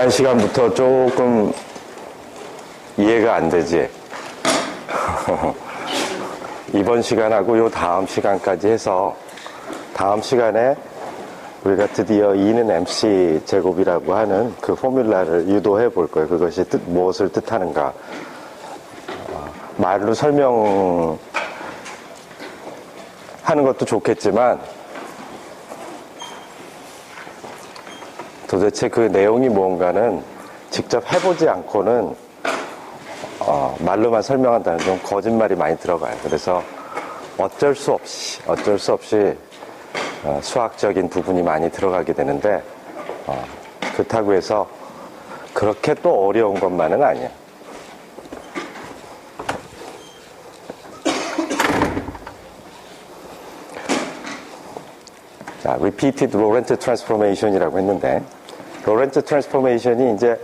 지난 시간부터 조금 이해가 안 되지? 이번 시간하고 요 다음 시간까지 해서 다음 시간에 우리가 드디어 E는 MC 제곱이라고 하는 그 포뮬라를 유도해 볼 거예요. 그것이 무엇을 뜻하는가. 말로 설명하는 것도 좋겠지만 도대체 그 내용이 뭔가는 직접 해보지 않고는 말로만 설명한다는 좀 거짓말이 많이 들어가요. 그래서 어쩔 수 없이 수학적인 부분이 많이 들어가게 되는데 그렇다고 해서 그렇게 또 어려운 것만은 아니에요. 자, repeated Lorentz transformation이라고 했는데 로렌츠 트랜스포메이션이 이제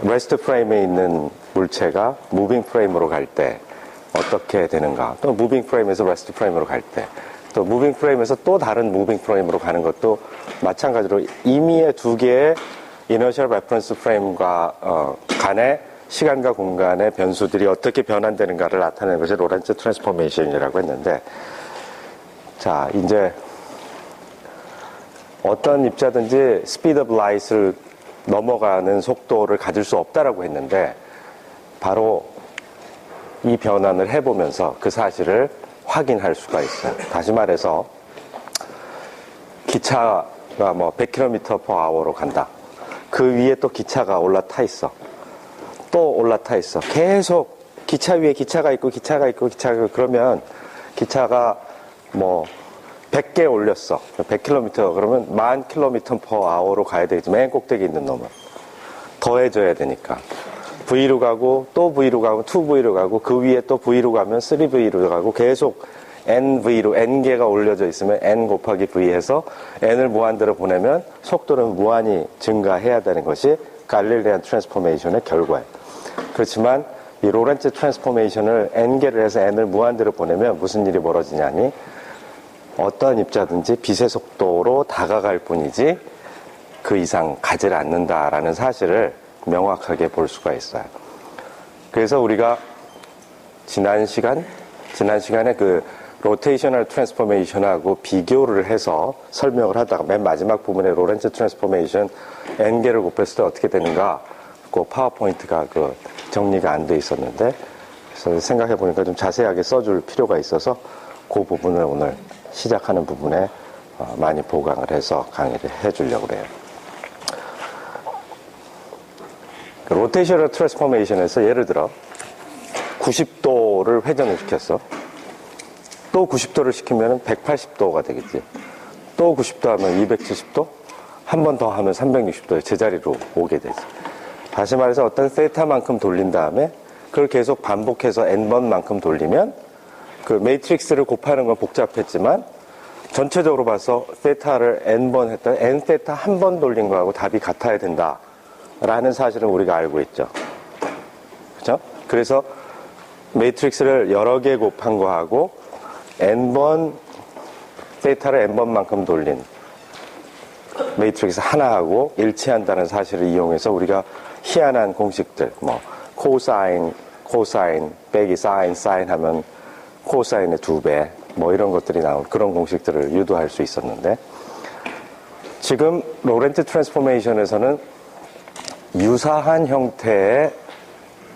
레스트 프레임에 있는 물체가 무빙 프레임으로 갈 때 어떻게 되는가, 또 무빙 프레임에서 레스트 프레임으로 갈 때, 또 무빙 프레임에서 또 다른 무빙 프레임으로 가는 것도 마찬가지로 임의의 두 개의 이너셜 레퍼런스 프레임과 간의 시간과 공간의 변수들이 어떻게 변환되는가를 나타내는 것이 로렌츠 트랜스포메이션이라고 했는데, 자, 이제 어떤 입자든지 스피드 오브 라이트를 넘어가는 속도를 가질 수 없다라고 했는데 바로 이 변환을 해보면서 그 사실을 확인할 수가 있어요. 다시 말해서 기차가 뭐 100km/h로 간다. 그 위에 또 기차가 올라타 있어. 또 올라타 있어. 계속 기차 위에 기차가 있고 그러면 기차가 뭐 100개 올렸어. 100km 그러면 10,000km/h로 가야 되겠지. 맨 꼭대기 있는 놈은 더해져야 되니까 V로 가고 또 V로 가고 2V로 가고 그 위에 또 V로 가면 3V로 가고 계속 NV로 N개가 올려져 있으면 N 곱하기 V 해서 N을 무한대로 보내면 속도는 무한히 증가해야 되는 것이 갈릴레안 트랜스포메이션의 결과예요. 그렇지만 이 로렌츠 트랜스포메이션을 N개를 해서 N을 무한대로 보내면 무슨 일이 벌어지냐니 어떤 입자든지 빛의 속도로 다가갈 뿐이지 그 이상 가지를 않는다라는 사실을 명확하게 볼 수가 있어요. 그래서 우리가 지난 시간에 그 로테이셔널 트랜스포메이션하고 비교를 해서 설명을 하다가 맨 마지막 부분에 로렌츠 트랜스포메이션 n개를 곱했을 때 어떻게 되는가 그 파워포인트가 그 정리가 안 돼 있었는데 그래서 생각해 보니까 좀 자세하게 써줄 필요가 있어서 그 부분을 오늘 시작하는 부분에 많이 보강을 해서 강의를 해주려고 그래요. 로테이셔널 트랜스포메이션에서 예를 들어 90도를 회전을 시켰어. 또 90도를 시키면 180도가 되겠지. 또 90도 하면 270도? 한 번 더 하면 360도의 제자리로 오게 되지. 다시 말해서 어떤 세타만큼 돌린 다음에 그걸 계속 반복해서 n번만큼 돌리면 그 매트릭스를 곱하는 건 복잡했지만 전체적으로 봐서 세타를 n번 했다. n 세타 한 번 돌린 거하고 답이 같아야 된다라는 사실은 우리가 알고 있죠. 그렇죠? 그래서 매트릭스를 여러 개 곱한 거하고 n번 세타를 n번만큼 돌린 매트릭스 하나하고 일치한다는 사실을 이용해서 우리가 희한한 공식들 뭐 코사인 빼기 사인 하면 코사인의 2배 뭐 이런 것들이 나온 그런 공식들을 유도할 수 있었는데 지금 로렌츠 트랜스포메이션에서는 유사한 형태의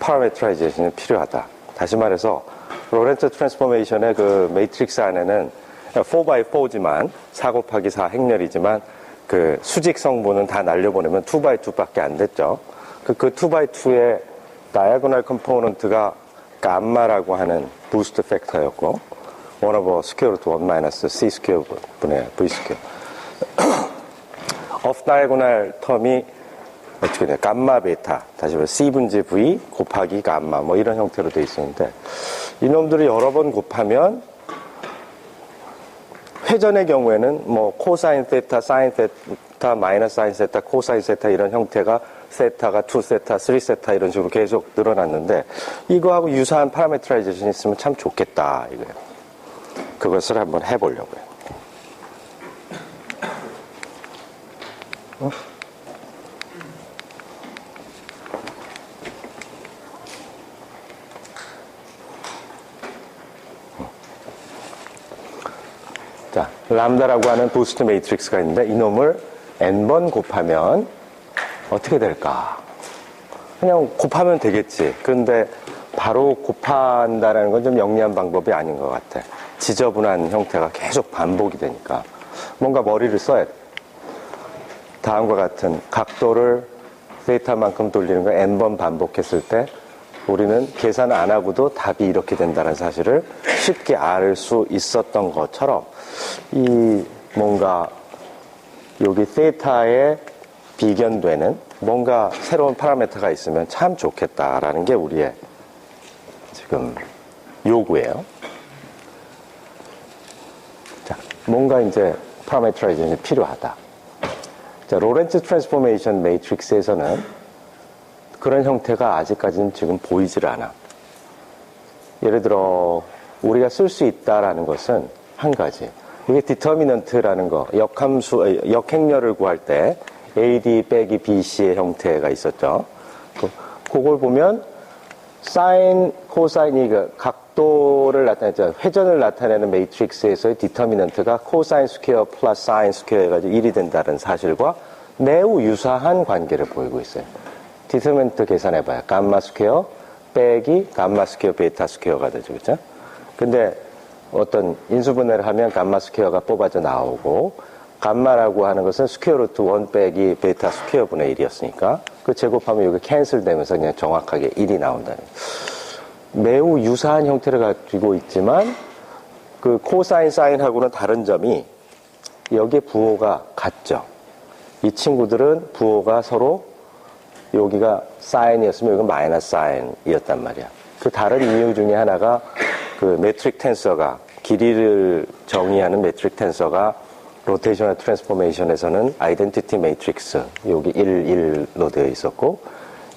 파라메트라이제이션이 필요하다. 다시 말해서 로렌츠 트랜스포메이션의 그 매트릭스 안에는 4x4지만 4 곱하기 4 행렬이지만 그 수직 성분은 다 날려보내면 2x2밖에 안 됐죠. 그 2x2의 다이아고널 컴포넌트가 감마라고 하는 부스트 팩터였고 1 over square root 1 minus c square 분의 v square off diagonal 텀이 어떻게 돼요? 감마 베타 다시 말해 c분지 v 곱하기 감마 뭐 이런 형태로 되어 있었는데 이놈들을 여러 번 곱하면 회전의 경우에는 뭐 코사인 세타, 사인 세타, 마이너스 사인 세타, 코사인 세타 이런 형태가 세타가 2세타, 3세타 이런 식으로 계속 늘어났는데 이거하고 유사한 파라메트라이제이션이 있으면 참 좋겠다 이거예요. 그것을 한번 해보려고요. 자, 람다라고 하는 부스트 매트릭스가 있는데 이놈을 n번 곱하면 어떻게 될까? 그냥 곱하면 되겠지. 그런데 바로 곱한다는 건 좀 영리한 방법이 아닌 것 같아. 지저분한 형태가 계속 반복이 되니까 뭔가 머리를 써야 돼. 다음과 같은 각도를 세타만큼 돌리는 걸 n번 반복했을 때 우리는 계산 안 하고도 답이 이렇게 된다는 사실을 쉽게 알 수 있었던 것처럼 이 뭔가 여기 세타에 비견되는 뭔가 새로운 파라미터가 있으면 참 좋겠다라는 게 우리의 지금 요구예요. 자, 뭔가 이제 파라미터라이제이션이 필요하다. 자, 로렌츠 트랜스포메이션 매트릭스에서는 그런 형태가 아직까지는 지금 보이질 않아. 예를 들어 우리가 쓸 수 있다라는 것은 한 가지. 이게 디터미넌트라는 거, 역행렬을 구할 때 AD 빼기 BC의 형태가 있었죠. 그걸 보면 사인, 코사인이 각도를 나타내죠. 회전을 나타내는 매트릭스에서의 디터미넌트가 코사인 스퀘어 플러스 사인 스퀘어 해가지고 1이 된다는 사실과 매우 유사한 관계를 보이고 있어요. 디터미넌트 계산해봐요. 감마 스퀘어 빼기 감마 스퀘어 베타 스퀘어가 되죠. 그죠? 근데 어떤 인수분해를 하면 감마 스퀘어가 뽑아져 나오고 감마라고 하는 것은 스퀘어 루트 1 빼기 베타 스퀘어 분의 1이었으니까 그 제곱하면 여기 캔슬 되면서 그냥 정확하게 1이 나온다는 매우 유사한 형태를 가지고 있지만 그 코사인 사인하고는 다른 점이 여기에 부호가 같죠. 이 친구들은 부호가 서로 여기가 사인이었으면 여기가 마이너스 사인이었단 말이야. 그 다른 이유 중에 하나가 그 매트릭 텐서가 길이를 정의하는 매트릭 텐서가 로테이셔널 트랜스포메이션에서는 아이덴티티 매트릭스 여기 1, 1로 되어 있었고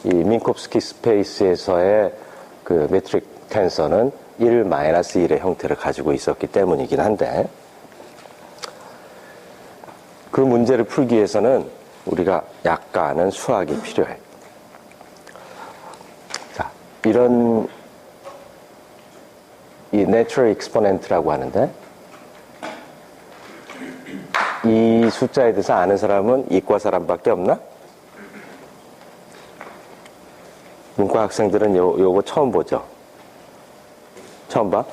이 민콥스키 스페이스에서의 그 매트릭 텐서는 1, 마이너스 1의 형태를 가지고 있었기 때문이긴 한데 그 문제를 풀기 위해서는 우리가 약간은 수학이 필요해. 자, 이런 이 내추럴 익스포넨트라고 하는데 이 숫자에 대해서 아는 사람은 이과 사람밖에 없나? 문과 학생들은 요거 처음 보죠? 처음 봐?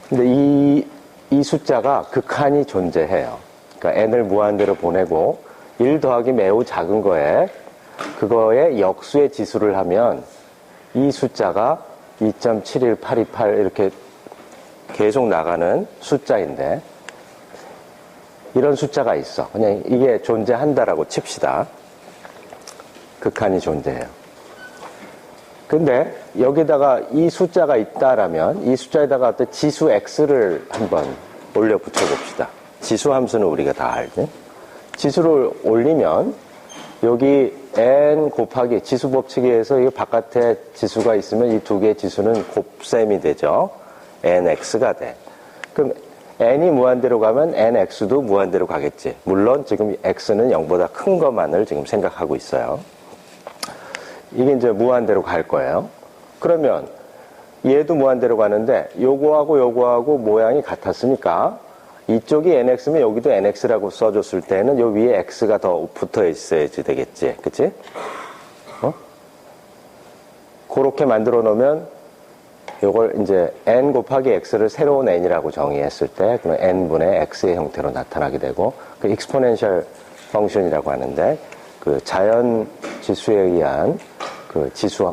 근데 이 숫자가 극한이 존재해요. 그러니까 n을 무한대로 보내고 1 더하기 매우 작은 거에 그거에 역수의 지수를 하면 이 숫자가 2.71828 이렇게 계속 나가는 숫자인데 이런 숫자가 있어. 그냥 이게 존재한다라고 칩시다. 극한이 존재해요. 근데 여기다가 이 숫자가 있다라면 이 숫자에다가 어떤 지수 x를 한번 올려 붙여 봅시다. 지수 함수는 우리가 다 알지? 지수를 올리면 여기 n 곱하기 지수 법칙에 의해서 이 바깥에 지수가 있으면 이 두 개의 지수는 곱셈이 되죠. nx가 돼. 그럼 n이 무한대로 가면 nx도 무한대로 가겠지. 물론 지금 x는 0보다 큰 것만을 지금 생각하고 있어요. 이게 이제 무한대로 갈 거예요. 그러면 얘도 무한대로 가는데 요거하고 모양이 같았으니까 이쪽이 nx면 여기도 nx라고 써줬을 때는 요 위에 x가 더 붙어 있어야지 되겠지. 그치? 그렇게 만들어 놓으면 요걸 이제 n 곱하기 x를 새로운 n이라고 정의했을 때 그럼 n분의 x의 형태로 나타나게 되고 그 익스포넨셜 펑션이라고 하는데 그 자연 지수에 의한 그 지수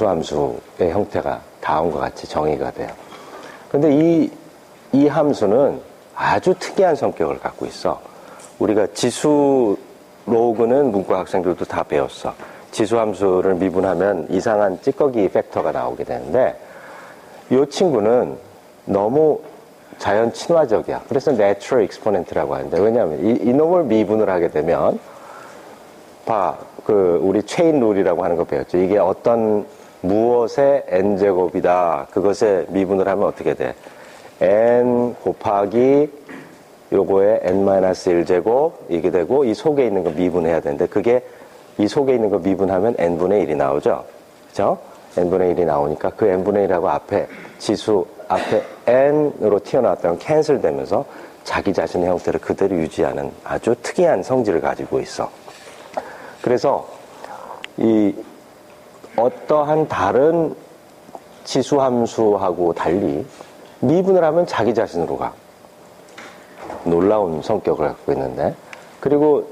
함수의 형태가 다음과 같이 정의가 돼요. 근데 이 함수는 아주 특이한 성격을 갖고 있어. 우리가 지수 로그는 문과 학생들도 다 배웠어. 지수 함수를 미분하면 이상한 찌꺼기 팩터가 나오게 되는데 이 친구는 너무 자연 친화적이야. 그래서 내추럴 익스포넨트라고 하는데 왜냐하면 이놈을 미분을 하게 되면 우리 체인 룰이라고 하는 거 배웠죠. 이게 어떤 무엇의 n제곱이다. 그것에 미분을 하면 어떻게 돼? n 곱하기 요거에 n-1제곱 이게 되고 이 속에 있는 거 미분해야 되는데 그게 이 속에 있는 거 미분하면 n분의 1이 나오죠. 그죠? n분의 1이 나오니까 그 n분의 1하고 앞에 지수 앞에 n으로 튀어나왔다면 캔슬 되면서 자기 자신의 형태를 그대로 유지하는 아주 특이한 성질을 가지고 있어. 그래서 이 어떠한 다른 지수 함수하고 달리 미분을 하면 자기 자신으로 가. 놀라운 성격을 갖고 있는데, 그리고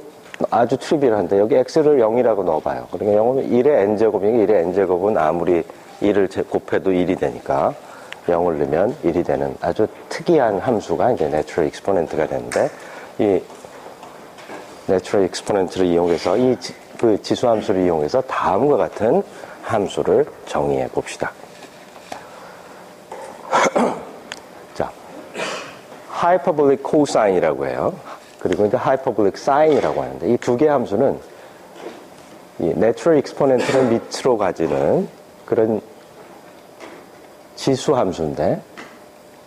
아주 트리비얼한데 여기 x를 0이라고 넣어봐요. 그러니까 0이면 1의 n제곱이니까 1의 n제곱은 아무리 1을 곱해도 1이 되니까 0을 넣으면 1이 되는 아주 특이한 함수가 이제 내추럴 익스포넨트가 되는데, 이 내추럴 익스포넨트를 이용해서 그 지수 함수를 이용해서 다음과 같은 함수를 정의해 봅시다. 자, 하이퍼볼릭 코사인이라고 해요. 그리고 이제 하이퍼볼릭 사인이라고 하는데, 이 두 개 함수는 이 내추럴 익스포넨트를 밑으로 가지는 그런 지수 함수인데,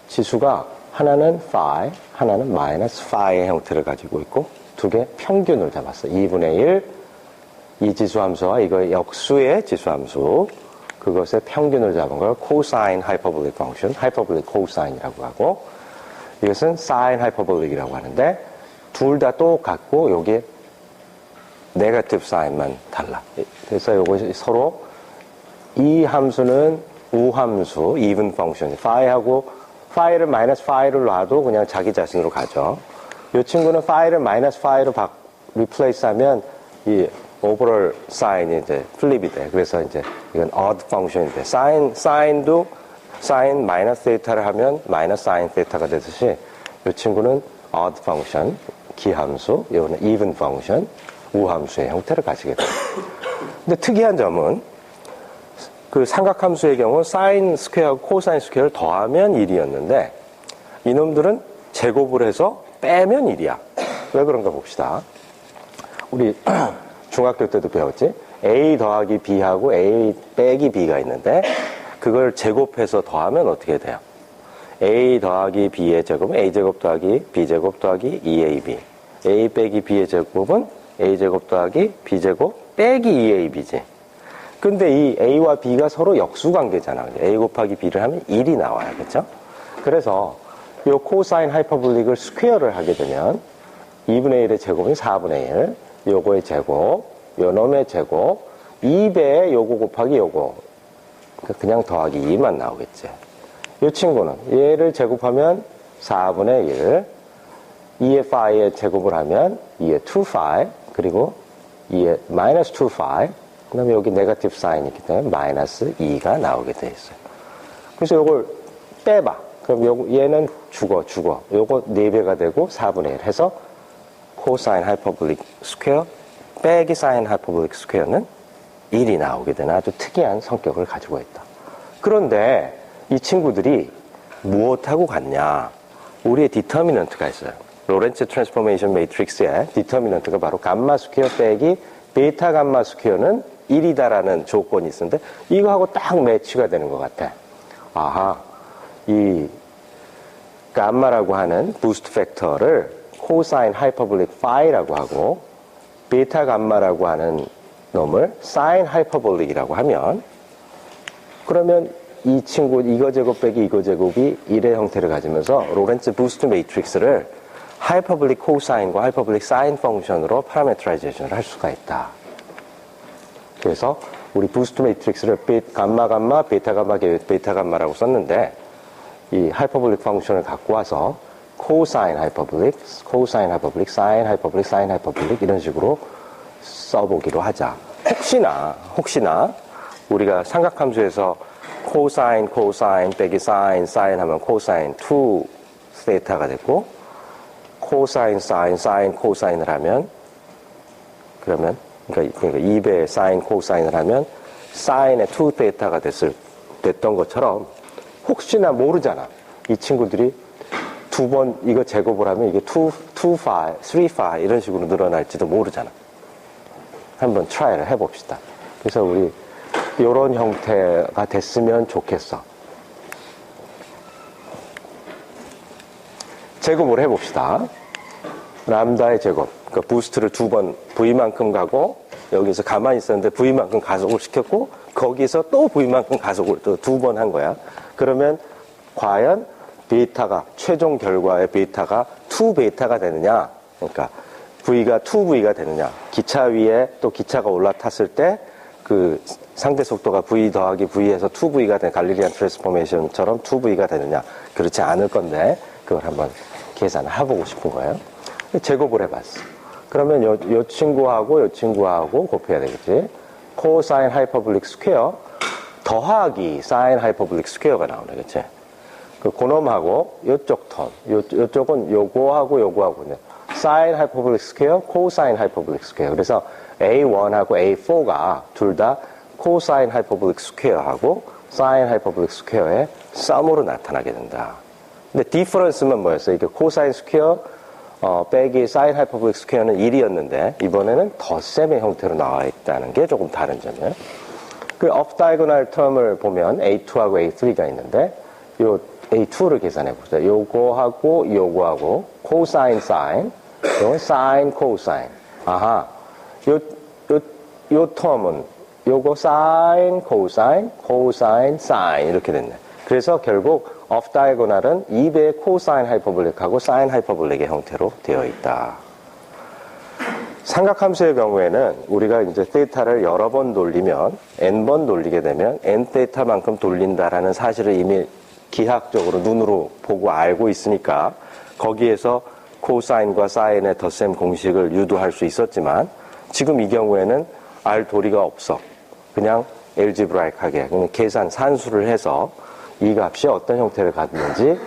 지수가 하나는 phi, 하나는 마이너스 phi의 형태를 가지고 있고, 두 개 평균을 잡았어. 2분의 1, 이 지수 함수와 이거 역수의 지수 함수, 그것의 평균을 잡은 걸 코사인 하이퍼볼릭 펑션, 하이퍼볼릭 코사인이라고 하고, 이것은 사인 하이퍼볼릭이라고 하는데, 둘 다 똑같고 여기에 네거티브 사인만 달라. 그래서 이것이 서로 이 함수는 우함수, even 펑션, phi하고 phi를 마이너스 phi를 놔도 그냥 자기 자신으로 가죠. 이 친구는 phi를 마이너스 phi로 replace 하면 이 overall sign이 이제 플립이 돼. 그래서 이제 이건 odd 펑션이 돼. sign도 sin 마이너스 세타를 하면 마이너스 sin 세타가 되듯이 이 친구는 odd 펑션, 기함수, 이거는 even 펑션, 우함수의 형태를 가지게 돼요. 근데 특이한 점은 그 삼각함수의 경우 사인 스퀘어하고 코사인 스퀘어를 더하면 1이었는데 이놈들은 제곱을 해서 빼면 1이야. 왜 그런가 봅시다. 우리 중학교 때도 배웠지? A 더하기 B하고 A 빼기 B가 있는데 그걸 제곱해서 더하면 어떻게 돼요? A 더하기 B의 제곱은 A제곱 더하기 B제곱 더하기 2AB. A 빼기 B의 제곱은 A제곱 더하기 B제곱 빼기 2AB지. 근데 이 A와 B가 서로 역수관계잖아. A 곱하기 B를 하면 1이 나와요. 그렇죠? 그래서 이 코사인 하이퍼볼릭을 스퀘어를 하게 되면 2분의 1의 제곱은 4분의 1, 요거의 제곱, 요 놈의 제곱, 2배의 요거 곱하기 요거. 그냥 더하기 2만 나오겠지. 이 친구는 얘를 제곱하면 4분의 1, 2의 phi의 제곱을 하면 2의 2phi, 그리고 2의 마이너스 2phi, 그 다음에 여기 네거티브 사인이 있기 때문에 마이너스 2가 나오게 돼 있어요. 그래서 요걸 빼봐. 그럼 얘는 죽어. 요거 4배가 되고 4분의 1 해서 코사인 하이퍼볼릭 스퀘어 빼기 사인 하이퍼볼릭 스퀘어는 1이 나오게 되는 아주 특이한 성격을 가지고 있다. 그런데 이 친구들이 무엇하고 같냐? 우리의 디터미넌트가 있어요. 로렌츠 트랜스포메이션 매트릭스의 디터미넌트가 바로 감마 스퀘어 빼기 베타 감마 스퀘어는 1이다라는 조건이 있었는데 이거하고 딱 매치가 되는 것 같아. 아하, 이 감마라고 하는 부스트 팩터를 코사인 하이퍼볼릭 phi라고 하고 베타 감마라고 하는 놈을 사인 하이퍼볼릭이라고 하면, 그러면 이 친구 이거 제곱 빼기 이거 제곱이 1의 형태를 가지면서 로렌츠 부스트 매트릭스를 하이퍼볼릭 코사인과 하이퍼볼릭 사인 펑션으로 파라메트라이제이션을 할 수가 있다. 그래서 우리 부스트 매트릭스를 감마 베타 감마라고 썼는데 이 하이퍼볼릭 펑션을 갖고 와서 코사인 하이퍼볼릭, 사인 하이퍼볼릭 이런 식으로 써보기로 하자. 혹시나 우리가 삼각함수에서 코사인 빼기 사인 하면 코사인 2 세타가 됐고, 코사인 사인 코사인을 하면 그러니까 2배 사인 코사인을 하면 사인의 2 세타가 됐던 것처럼 혹시나 모르잖아. 이 친구들이 두 번 이거 제곱을 하면 이게 2phi, 3phi 이런 식으로 늘어날지도 모르잖아. 한번 트라이를 해봅시다. 그래서 우리 이런 형태가 됐으면 좋겠어. 제곱을 해봅시다. 람다의 제곱, 그러니까 부스트를 2번 V만큼 가고 여기서 가만히 있었는데 V만큼 가속을 시켰고 거기서 또 V만큼 가속을 또 2번 한 거야. 그러면 과연 베타가 최종 결과의 베타가 2베타가 되느냐? 그러니까 V가 2V가 되느냐? 기차 위에 또 기차가 올라탔을 때 그 상대 속도가 V 더하기 V에서 2V가 된 갈리리안 트랜스포메이션처럼 2V가 되느냐? 그렇지 않을 건데 그걸 한번 계산을 해보고 싶은 거예요. 제곱을 해봤어. 그러면 요 친구하고 요 친구하고 곱해야 되겠지. 코사인 하이퍼블릭 스퀘어 더하기 사인 하이퍼블릭 스퀘어가 나오네, 그치? 그 고놈하고 요쪽 턴, 요쪽은 요거하고 요거하고 사인 하이퍼블릭 스퀘어, 코사인 하이퍼블릭 스퀘어. 그래서 A1하고 A4가 둘 다 코사인 하이퍼블릭 스퀘어하고 사인 하이퍼블릭 스퀘어의 썸으로 나타나게 된다. 근데 디퍼런스만 뭐였어요? 이게 코사인 스퀘어 빼기 사인 하이퍼블릭 스퀘어는 1이었는데 이번에는 덧셈의 형태로 나와 있다는 게 조금 다른 점이에요. 그 off diagonal term을 보면 A2하고 A3가 있는데 요 A2를 계산해 보세요. 요거하고 요거하고 코사인 사인, 요건 사인 코사인. 아하. 요 텀은 요거 사인 코사인, 코사인 사인 이렇게 됐네. 그래서 결국 off diagonal은 2배의 코사인 하이퍼블릭하고 사인 하이퍼블릭의 형태로 되어 있다. 삼각함수의 경우에는 우리가 이제 세타를 여러 번 돌리면 n번 돌리게 되면 n 세타만큼 돌린다라는 사실을 이미 기하학적으로 눈으로 보고 알고 있으니까 거기에서 코사인과 사인의 덧셈 공식을 유도할 수 있었지만 지금 이 경우에는 알 도리가 없어. 그냥 엘지브라이크하게 그냥 계산 산수를 해서 이 값이 어떤 형태를 갖는지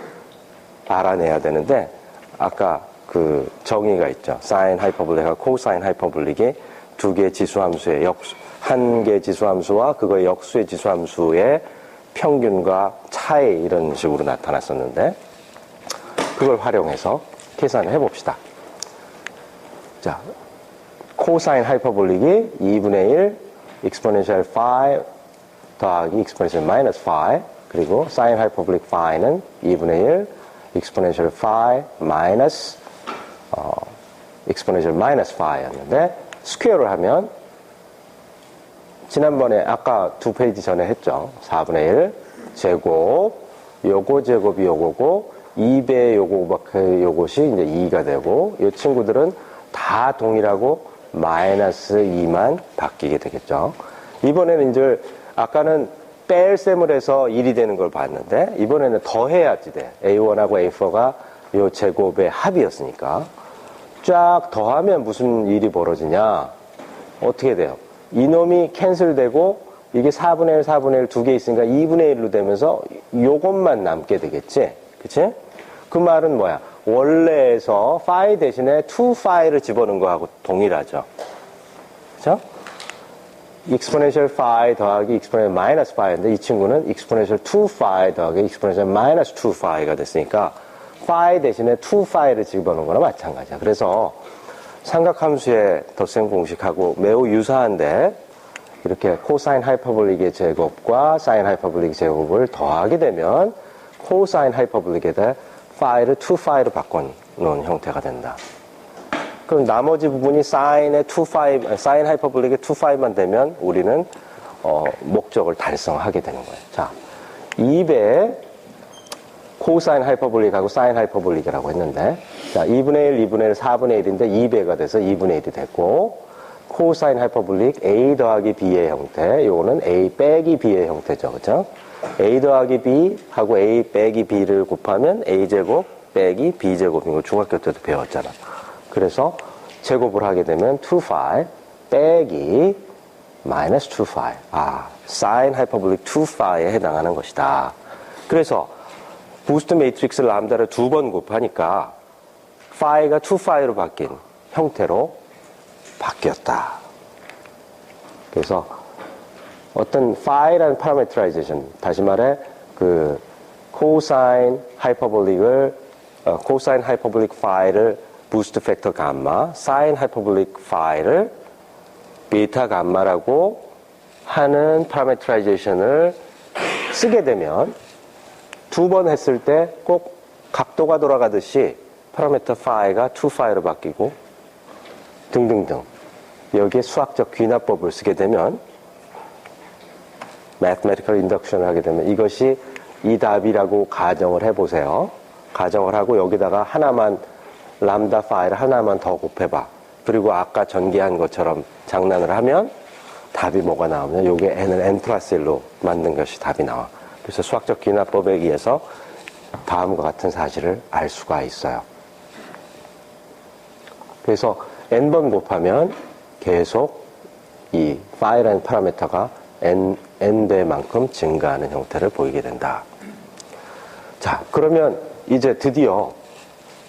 알아내야 되는데 아까 그 정의가 있죠. 사인 하이퍼블릭과 코사인 하이퍼블릭이 두 개의 지수함수의 한 개의 지수함수와 그거의 역수의 지수함수의 평균과 차이 이런 식으로 나타났었는데 그걸 활용해서 계산을 해봅시다. 자, 코사인 하이퍼블릭이 2분의 1 exponential phi 더하기 exponential minus phi 그리고 사인 하이퍼블릭 phi는 2분의 1 exponential phi minus exponential minus phi였는데 스퀘어를 하면 지난번에 아까 2페이지 전에 했죠. 4분의 1 제곱 요거 제곱이 요거고 2배 요것이 이제 2가 되고 이 친구들은 다 동일하고 마이너스 2만 바뀌게 되겠죠. 이번에는 이제 아까는 뺄 셈을 해서 1이 되는 걸 봤는데 이번에는 더해야지 돼. A1하고 A4가 요 제곱의 합이었으니까 쫙 더하면 무슨 일이 벌어지냐. 어떻게 돼요? 이놈이 캔슬되고 이게 4분의 1, 4분의 1 두 개 있으니까 2분의 1로 되면서 요것만 남게 되겠지? 그치? 그 말은 뭐야? 원래에서 phi 대신에 2phi를 집어넣은 거하고 동일하죠. 그죠? exponential phi 더하기 exponential minus phi인데 이 친구는 exponential 2phi 더하기 exponential minus 2phi가 됐으니까 phi 대신에 2phi를 집어넣은 거나 마찬가지야. 그래서 삼각함수의 덧셈 공식하고 매우 유사한데 이렇게 코사인 하이퍼블릭의 제곱과 사인 하이퍼블릭의 제곱을 더하게 되면 코사인 하이퍼블릭에다 phi를 2phi로 바꿔놓은 형태가 된다. 그럼 나머지 부분이 사인 하이퍼블릭의 2phi만 되면 우리는 목적을 달성하게 되는 거예요. 자, 2배 코사인 하이퍼블릭하고 사인 하이퍼블릭이라고 했는데 자, 2분의 1, 2분의 1, 4분의 1인데 2배가 돼서 2분의 1이 됐고 코사인 하이퍼블릭 A 더하기 B의 형태 요거는 A 빼기 B의 형태죠. 그죠? A 더하기 B 하고 A 빼기 B를 곱하면 A제곱 빼기 B제곱인 거 중학교 때도 배웠잖아. 그래서 제곱을 하게 되면 2phi 빼기 마이너스 2phi. 아, 사인 하이퍼블릭 2phi에 해당하는 것이다. 그래서 부스트 매트릭스 람다를 2번 곱하니까 phi가 2phi로 바뀐 형태로 바뀌었다. 그래서 어떤 phi라는 파라메트라이제이션, 다시 말해 그 코사인 하이퍼블릭 phi를 부스트 팩터 감마, 사인 하이퍼블릭 phi를 베타 감마라고 하는 파라메트라이제이션을 쓰게 되면 두 번 했을 때 꼭 각도가 돌아가듯이 파라메터 phi가 2phi로 바뀌고 등등등 여기에 수학적 귀납법을 쓰게 되면 mathematical induction을 하게 되면 이것이 이 답이라고 가정을 해보세요. 가정을 하고 여기다가 하나만 람다 파이를 하나만 더 곱해봐. 그리고 아까 전개한 것처럼 장난을 하면 답이 뭐가 나오면 요게 n을 n 플러스 1로 만든 것이 답이 나와. 그래서 수학적 귀납법에 의해서 다음과 같은 사실을 알 수가 있어요. 그래서 n번 곱하면 계속 이 파이라는 파라미터가 n배만큼 증가하는 형태를 보이게 된다. 자, 그러면 이제 드디어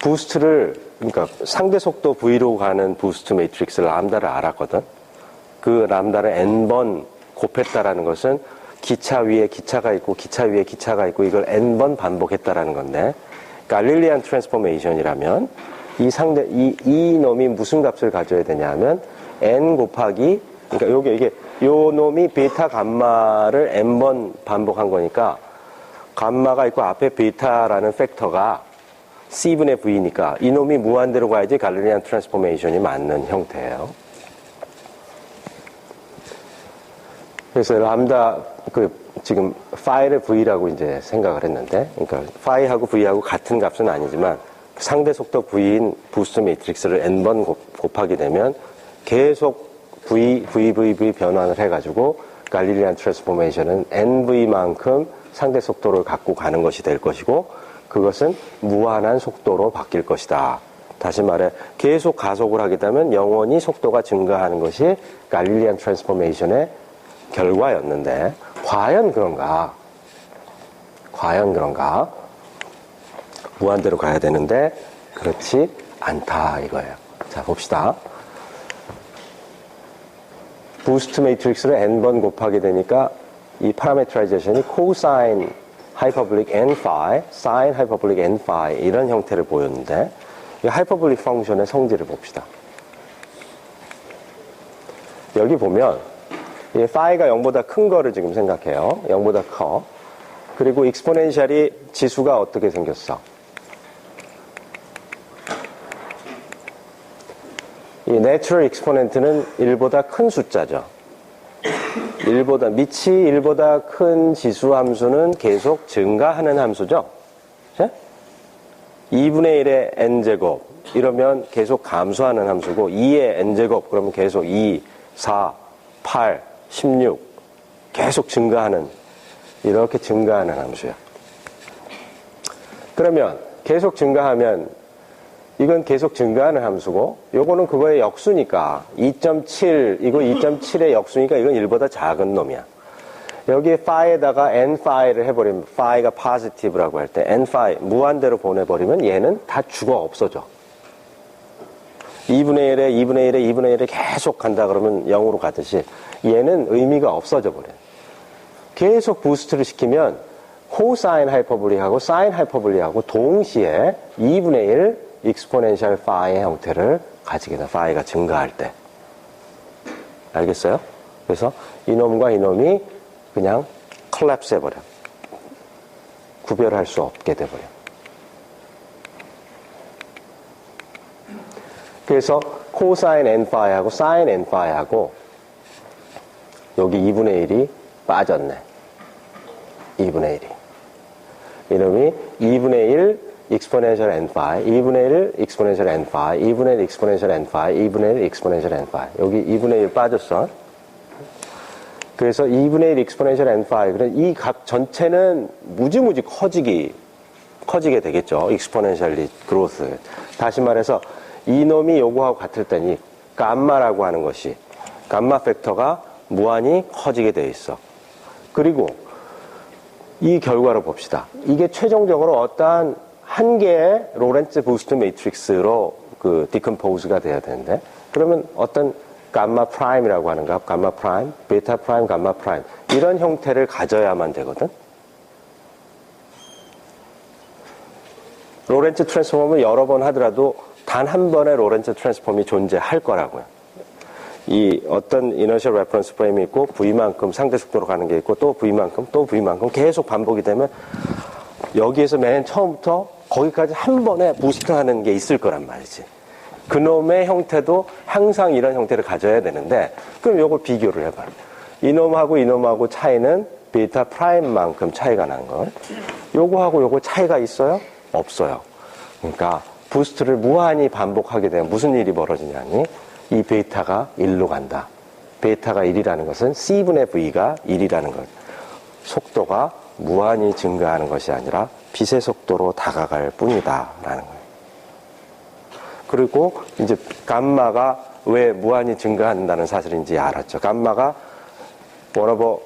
부스트를, 그러니까 상대 속도 V로 가는 부스트 매트릭스 람다를 알았거든. 그 람다를 n번 곱했다라는 것은 기차 위에 기차가 있고 기차 위에 기차가 있고 이걸 n번 반복했다라는 건데, 갈릴리안 트랜스포메이션이라면 이 놈이 무슨 값을 가져야 되냐면 n 곱하기, 그러니까 이게 요 놈이 베타 감마를 n번 반복한 거니까 감마가 있고 앞에 베타라는 팩터가 C분의 V니까 이놈이 무한대로 가야지 갈릴리안 트랜스포메이션이 맞는 형태예요. 그래서 람다 지금 파이를 V라고 이제 생각을 했는데, 그러니까 파이하고 V하고 같은 값은 아니지만 상대 속도 V인 부스트 매트릭스를 n번 곱하게 되면 계속 V 변환을 해가지고 갈릴리안 트랜스포메이션은 nV만큼 상대 속도를 갖고 가는 것이 될 것이고 그것은 무한한 속도로 바뀔 것이다. 다시 말해 계속 가속을 하게 되면 영원히 속도가 증가하는 것이 갈릴리안 트랜스포메이션의 결과였는데 과연 그런가? 무한대로 가야 되는데 그렇지 않다 이거예요. 자, 봅시다. 부스트 매트릭스를 n번 곱하게 되니까 이 파라메트라이제이션이 코사인 하이퍼블릭 n 파이, 사인 하이퍼블릭 n 파이 이런 형태를 보였는데 이 하이퍼블릭 펑션의 성질을 봅시다. 여기 보면 이 파이가 0보다 큰 거를 지금 생각해요. 0보다 커. 그리고 익스포넨셜이 지수가 어떻게 생겼어? 이 내추럴 익스포넨트는 1보다 큰 숫자죠. 밑이 1보다 큰 지수 함수는 계속 증가하는 함수죠. 2분의 1의 n제곱 이러면 계속 감소하는 함수고 2의 n제곱 그러면 계속 2, 4, 8, 16 계속 증가하는 이렇게 증가하는 함수야. 그러면 계속 증가하면 이건 계속 증가하는 함수고 요거는 그거의 역수니까 2.7 이거 2.7의 역수니까 이건 1보다 작은 놈이야. 여기에 파이에다가 n 파이를 해버리면 파이가 포지티브라고 할 때 n 파이 무한대로 보내버리면 얘는 다 죽어 없어져. 2분의 1에 2분의 1에 2분의 1에 계속 간다 그러면 0으로 가듯이 얘는 의미가 없어져 버려. 계속 부스트를 시키면 코사인 하이퍼블릭하고 사인 하이퍼블릭하고 동시에 2분의 1 익스포넨셜 파이의 형태를 가지게 돼. 파이가 증가할 때. 알겠어요? 그래서 이놈과 이놈이 그냥 콜랩스 해버려. 구별할 수 없게 돼버려. 그래서 코사인 n 파이하고 사인 n 파이하고 여기 2분의 1이 빠졌네. 2분의 1이. 이놈이 2분의 1 exponential n 파이, 2분의 1 exponential n 파이, 2분의 1 exponential n 파이, 2분의 1 exponential n 파이. 여기 2분의 1 빠졌어. 그래서 2분의 1 exponential n 파이. 그래서 이 값 전체는 무지무지 커지게 되겠죠. exponentially growth. 다시 말해서 이놈이 요거하고 같을 때니 감마라고 하는 것이 감마 팩터가 무한히 커지게 돼 있어. 그리고 이 결과를 봅시다. 이게 최종적으로 어떠한 한 개의 로렌츠 부스트 매트릭스로 디컴포즈가 돼야 되는데 그러면 어떤 감마 프라임이라고 하는 값, 감마 프라임, 베타 프라임, 감마 프라임 이런 형태를 가져야만 되거든. 로렌츠 트랜스폼을 여러 번 하더라도 단 한 번의 로렌츠 트랜스폼이 존재할 거라고요. 이 어떤 이너셜 레퍼런스 프레임이 있고 V만큼 상대 속도로 가는 게 있고 또 V만큼 계속 반복이 되면 여기에서 맨 처음부터 거기까지 한 번에 부스트하는 게 있을 거란 말이지. 그놈의 형태도 항상 이런 형태를 가져야 되는데, 그럼 요걸 비교를 해봐요. 이놈하고 차이는 베타 프라임만큼 차이가 나는 거. 요거하고 요거 차이가 있어요? 없어요. 그러니까 부스트를 무한히 반복하게 되면 무슨 일이 벌어지냐니, 이 베타가 1로 간다. 베타가 1이라는 것은 C분의 V가 1이라는 것. 속도가 무한히 증가하는 것이 아니라 빛의 속도로 다가갈 뿐이다 라는 거예요. 그리고 이제 감마가 왜 무한히 증가한다는 사실인지 알았죠. 감마가 원오버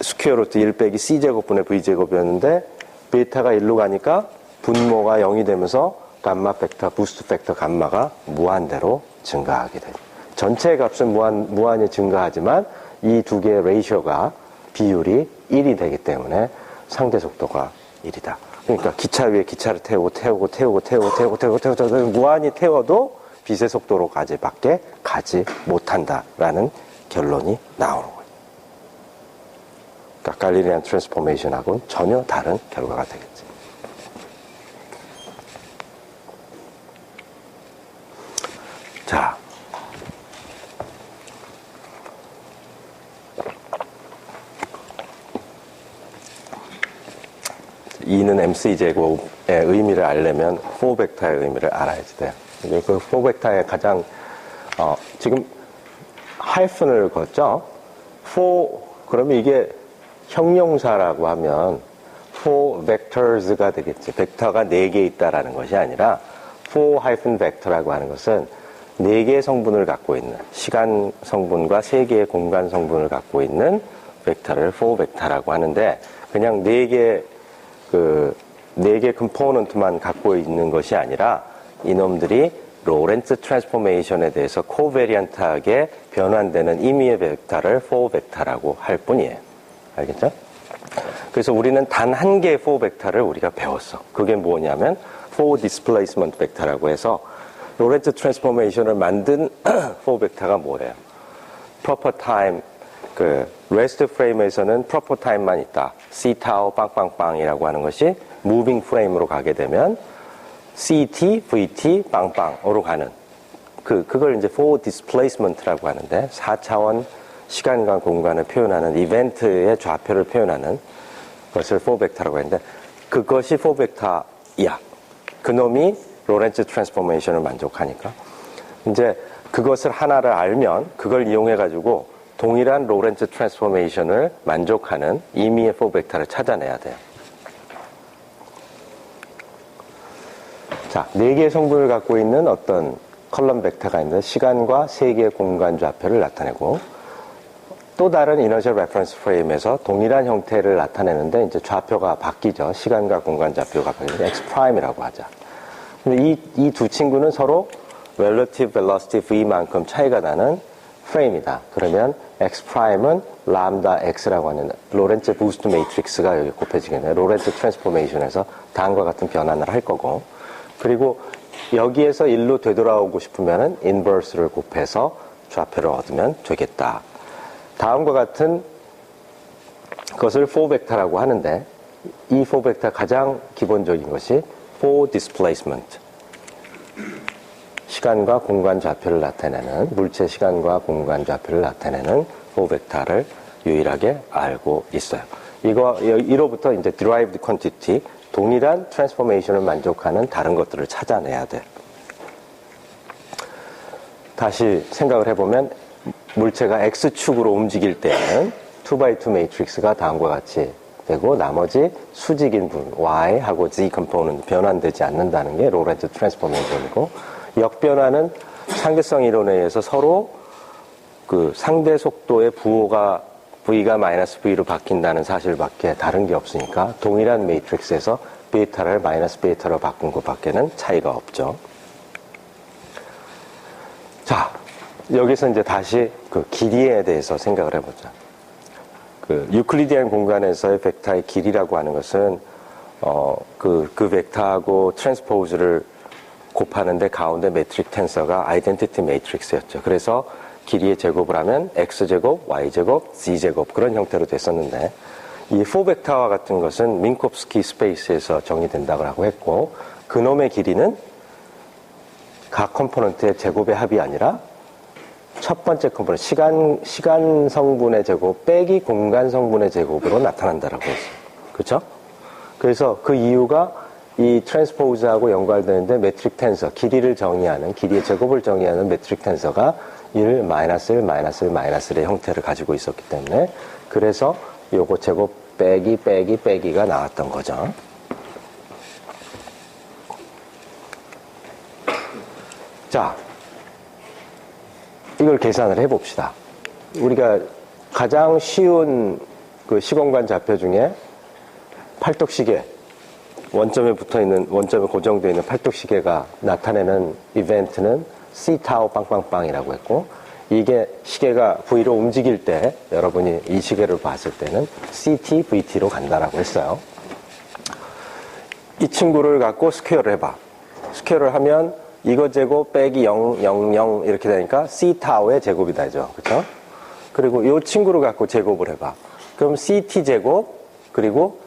스퀘어 루트 1 빼기 C제곱분의 V제곱이었는데 베타가 1로 가니까 분모가 0이 되면서 감마 팩터, 부스트 팩터 감마가 무한대로 증가하게 돼요. 전체 값은 무한히 증가하지만 이 두 개의 레이셔가 비율이 1이 되기 때문에 상대 속도가 1이다. 그러니까 기차 위에 기차를 태우고 무한히 태워도 빛의 속도로 밖에 가지 못한다라는 결론이 나오는 거예요. 그러니까 갈릴리안 트랜스포메이션하고는 전혀 다른 결과가 되겠지. 자, E는 MC 제곱의 의미를 알려면 4벡터의 의미를 알아야지 돼요. 그 4벡터의 가장 지금 하이픈을 걷죠. 4 그러면 이게 형용사라고 하면 4 vectors가 되겠지. 벡터가 4개 있다라는 것이 아니라 4-vector라고 하는 것은 4개의 성분을 갖고 있는 시간 성분과 3개의 공간 성분을 갖고 있는 벡터를 4벡터라고 하는데, 그냥 4개 컴포넌트만 갖고 있는 것이 아니라 이놈들이 로렌츠 트랜스포메이션에 대해서 코베리언트하게 변환되는 임의의 벡터를 4벡터라고 할 뿐이에요. 알겠죠? 그래서 우리는 단 한 개의 4벡터를 우리가 배웠어. 그게 뭐냐면 4 displacement 벡터라고 해서 로렌츠 트랜스포메이션을 만든 4벡터가 뭐예요? proper time, 레스트 프레임에서는 proper time만 있다. C 타우 빵빵빵이라고 하는 것이 무빙 프레임으로 가게 되면 CT, VT, 빵빵으로 가는 그걸 이제 4 displacement라고 하는데, 4차원 시간과 공간을 표현하는 이벤트의 좌표를 표현하는 것을 4벡터라고 하는데, 그것이 4벡터야. 그놈이 로렌츠 트랜스포메이션을 만족하니까. 이제 그것을 하나를 알면 그걸 이용해 가지고 동일한 로렌츠 트랜스포메이션을 만족하는 임의의 4벡터를 찾아내야 돼요. 자, 4개의 성분을 갖고 있는 어떤 컬럼 벡터가 있는데 시간과 3개의 공간 좌표를 나타내고, 또 다른 이너셜 레퍼런스 프레임에서 동일한 형태를 나타내는데 이제 좌표가 바뀌죠. 시간과 공간 좌표가 바뀌는데 X'이라고 하자. 근데 이 두 친구는 서로 relative velocity V만큼 차이가 나는 프레임이다. 그러면 X'은 람다 X라고 하는 로렌츠 부스트 매트릭스가 여기 곱해지게 되는 로렌츠 트랜스포메이션에서 다음과 같은 변환을 할 거고, 그리고 여기에서 1로 되돌아오고 싶으면은 인버스를 곱해서 좌표를 얻으면 되겠다. 다음과 같은 것을 4벡터라고 하는데, 이 4벡터 가장 기본적인 것이 4 displacement. 시간과 공간 좌표를 나타내는, 물체 시간과 공간 좌표를 나타내는 4벡터를 유일하게 알고 있어요. 이로부터 이제 derived quantity, 동일한 트랜스포메이션을 만족하는 다른 것들을 찾아내야 돼. 다시 생각을 해보면 물체가 X축으로 움직일 때는 2x2 매트릭스가 다음과 같이 되고, 나머지 수직인 부분 Y하고 Z 컴포넌트 변환되지 않는다는 게 로렌츠 트랜스포메이션이고, 역변화는 상대성 이론에 의해서 서로 그 상대 속도의 부호가 V가 마이너스 V로 바뀐다는 사실밖에 다른 게 없으니까 동일한 매트릭스에서 베타를 마이너스 베타로 바꾼 것밖에는 차이가 없죠. 자, 여기서 이제 다시 그 길이에 대해서 생각을 해보자. 그 유클리디안 공간에서의 벡터의 길이라고 하는 것은 그 벡터하고 트랜스포즈를 곱하는데 가운데 매트릭 텐서가 아이덴티티 매트릭스였죠. 그래서 길이의 제곱을 하면 X제곱, Y제곱, Z제곱 그런 형태로 됐었는데, 이 4벡터와 같은 것은 민콥스키 스페이스에서 정의된다고 했고, 그놈의 길이는 각 컴포넌트의 제곱의 합이 아니라 첫 번째 컴포넌트 시간 성분의 제곱 빼기 공간 성분의 제곱으로 나타난다라고 했어요. 그렇죠? 그래서 그 이유가 이 트랜스포즈하고 연관되는데 메트릭 텐서, 길이의 제곱을 정의하는 메트릭 텐서가 1, 마이너스 1, 마이너스 1, 마이너스 1의 형태를 가지고 있었기 때문에 그래서 요거 제곱 빼기가 나왔던 거죠. 자, 이걸 계산을 해봅시다. 우리가 가장 쉬운 그 시공간 좌표 중에 팔뚝시계, 원점에 고정되어 있는 팔뚝시계가 나타내는 이벤트는 C타우 빵빵빵이라고 했고, 이게 시계가 V로 움직일 때 여러분이 이 시계를 봤을 때는 CT, VT로 간다라고 했어요. 이 친구를 갖고 스퀘어를 해봐. 스퀘어를 하면 이거 제곱 빼기 0, 0, 0 이렇게 되니까 C타우의 제곱이다죠. 그렇죠? 그리고 이 친구를 갖고 제곱을 해봐. 그럼 CT 제곱 그리고